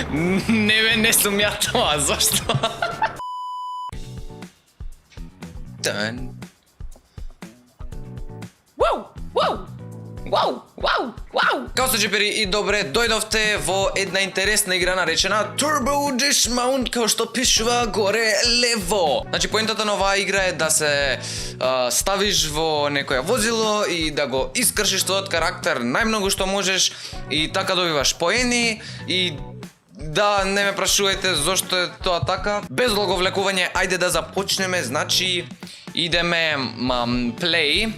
Не сум ја тоа, зашто? Тан. Вау! Као се джипери и добре дојдовте во една интересна игра наречена Turbo Dismount, као што пишува горе лево. Значи поентата на оваа игра е да се ставиш во некоја возило и да го искршиш твојот карактер најмногу што можеш и така добиваш поени и да, не ме прашувајте зошто е тоа така. Без долго влекување, ајде да започнеме, значи идеме play.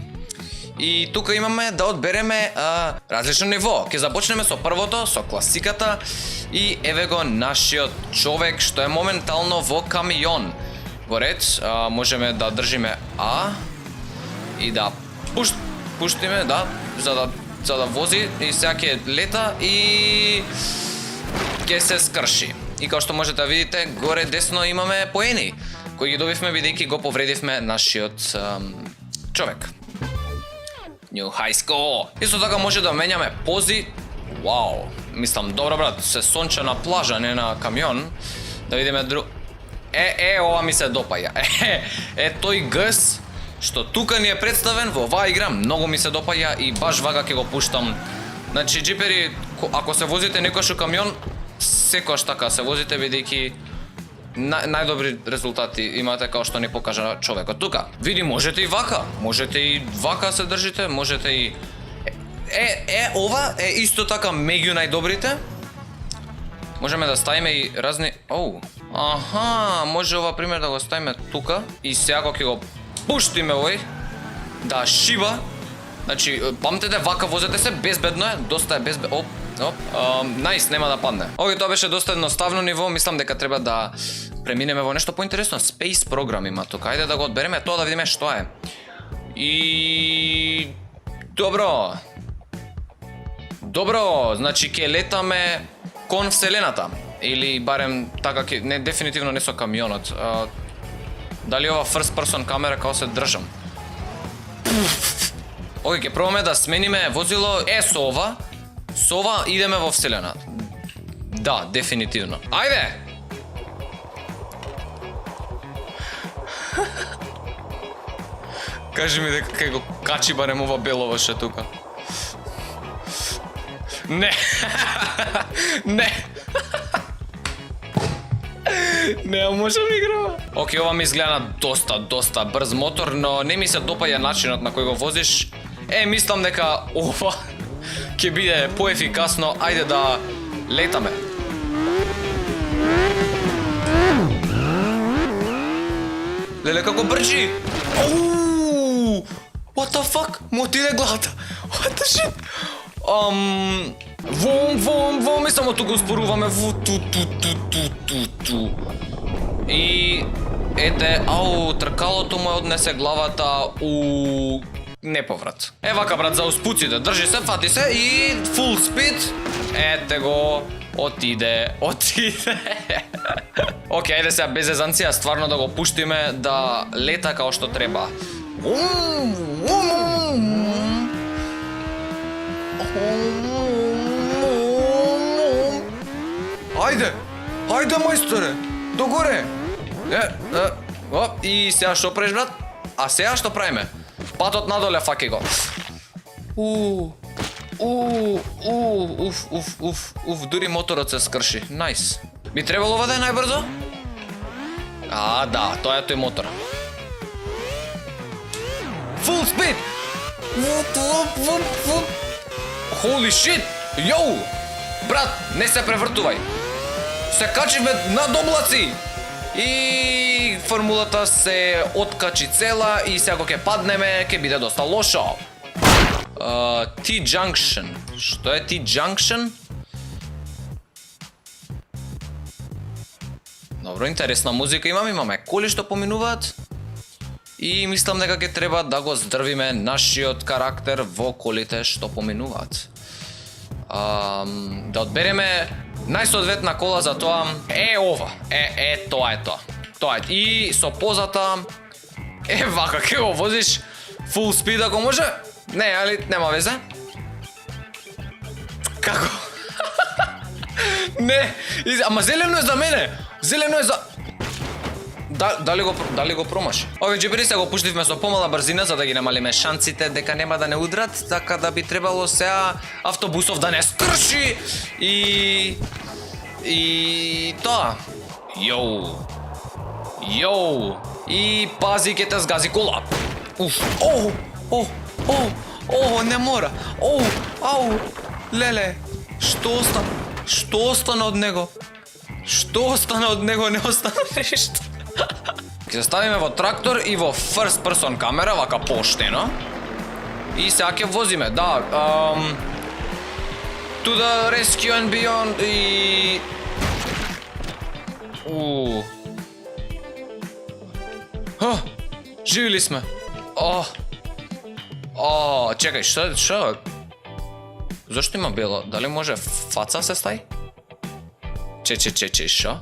И тука имаме да одбереме различно ниво. Ќе започнеме со првото, со класиката. И еве го нашиот човек што е моментално во камион. Во ред, можеме да држиме А и да пуштиме, да, за да вози и сега ќе лета и ќе се скрши. И како што можете да видите, горе десно имаме поени кои ги добивме бидејќи го повредивме нашиот човек. New High School. Исто така може да менјаме пози. Вау, мислам, добро брат, се сонча на плажа, не на камион. Да видиме ова ми се допаја. Тој гъс што тука ни е представен во оваа игра, многу ми се допаја и баш вака ќе го пуштам. Значи, джипери, ако се возите некојаш у камион, секојаш така се возите бидејќи најдобри резултати имате као што ни покажа човекот тука. Види, можете и вака се држите, можете и ова е исто така меѓу најдобрите. Можеме да ставиме и разни може ова пример да го ставиме тука и сега кога ќе го пуштиме овој да шиба. Значи, памтете, вака возете се, безбедно е, доста е безбедно. Најс, нема да падне. Океј, тоа беше доста едноставно ниво, мислам дека треба да преминеме во нешто поинтересно. Space програм има тука, ајде да го одбереме тоа да видиме што е. И... Добро, значи ќе летаме кон Вселената. Или барем така ќе... Не, дефинитивно не со камионот. Дали ова first person камера као се држам? Океј, ќе пробаме да смениме возило со ова идеме во Вселената. Да, дефинитивно. Ајде! Кажи ми дека кај го качи барем ова белово ше тука. Не. Не можам играва. Океј, ова ми изгледа на доста брз мотор, но не ми се допаја начинот на кој го возиш. Мислам дека ова ќе биде поефикасно. Ајде да летаме. Леле, како брчи! What the fuck? Му отиде главата. What the shit? Вом, и само тука успоруваме. И ете, тркалото му однесе главата у неповрат. Вака брат, за успуците, држи се, фати се и full speed. Ете го, отиде. Океј, ајде сега без езанција, стварно да го пуштиме да лета као што треба. Ајде мајсторе, догоре. И сега што правиш брат? А сега што правиме? Патот надоле, факи го. Дури моторот се скрши. Најс. Би требало ова да е најбрзо? Да, тоа е тој мотор. Full speed! Holy shit! Йоу! Брат, не се превртувај. Се качиме над облаци. И формулата се откачи цела и сега ќе паднеме, ќе биде доста лошо. T-Junction. Што е T-Junction? Добро, интересна музика имаме коли што поминуваат. И мислам дека ќе треба да го здрвиме нашиот карактер во колите што поминуваат. Да одбереме најсоодветна кола за тоа. Ова. Тоа е тоа. Тоа е. И со позата вака ќе го возиш full speed ако може. Не, али нема везе. Како? Не, ама зелено е за мене. Зелено е за... Дали го промаши? Овие джипери се го пуштивме со помала брзина за да ги намалиме шансите дека нема да не удрат, така да би требало сега автобусов да не скрши и тоа. Јоу. И пази ке те сгази кола. Уф. Не мора. Ау. Леле. Што остана од него? Не остана ништо. Ќе се ставиме во трактор и во first person камера, вака поштено. И сега ќе возиме, да. To the rescue and beyond и... Живи ли сме? Чекај, што? Зошто има бело? Дали може фаца се стаи? Што?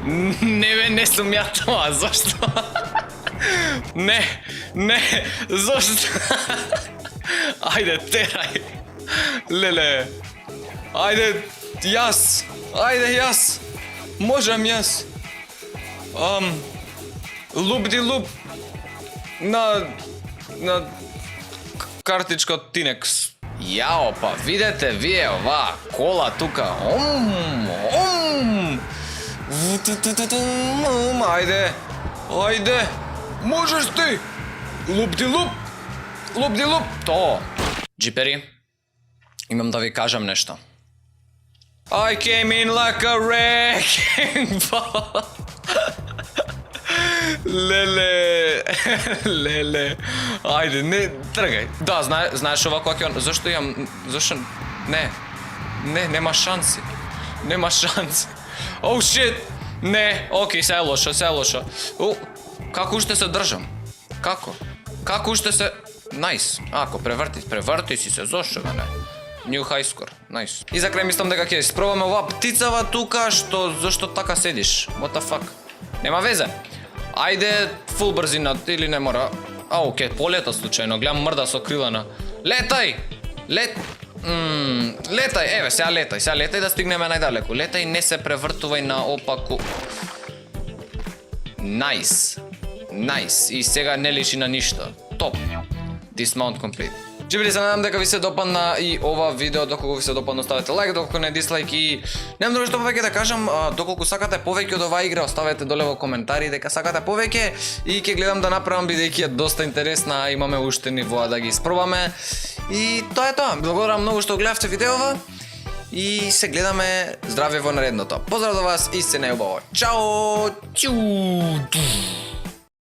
Не сум ја тоа, зошто? Не, зошто? Ајде, терај. Леле. Ајде, јас. Можам јас. Луп на картичка од Тинекс. Јао, па видете вие ова кола тука. Ајде. Можеш ти. Луп. То. Джипери, имам да ви кажам нешто. I came in like a wrecking ball. Леле. Ајде, не тргај. Да, знаеш ова кога ќе... Зошто... Нема шанси. Oh shit. Не, окей, се е лошо. Како уште се држам? Како уште се... Најс. Ако преврти си се, зошто да не? New high score, nice. И за крај мислам дека ќе испробаме оваа птицава тука, зошто така седиш? What the fuck? Нема везе. Ајде, фул брзина, или не мора. Ке полета случајно, гледам мрда со крилана. Летај, еве, сега летај да стигнеме најдалеку. Летај, не се превртувај наопаку. Nice. И сега не личи на ништо. Топ. Dismount complete. Джибри, се надам дека ви се допадна и ова видео. Доколку ви се допадна, оставете лайк, доколку не дислайк и немам друго што повеќе да кажам. Доколку сакате повеќе од оваа игра, оставете доле во коментари дека сакате повеќе и ќе гледам да направам бидејќи е доста интересна, имаме уште нивоа да ги испробаме. И тоа е тоа. Благодарам многу што гледавте видеова и се гледаме. Здравје во наредното. Поздрав до вас и се неубаво. Чао!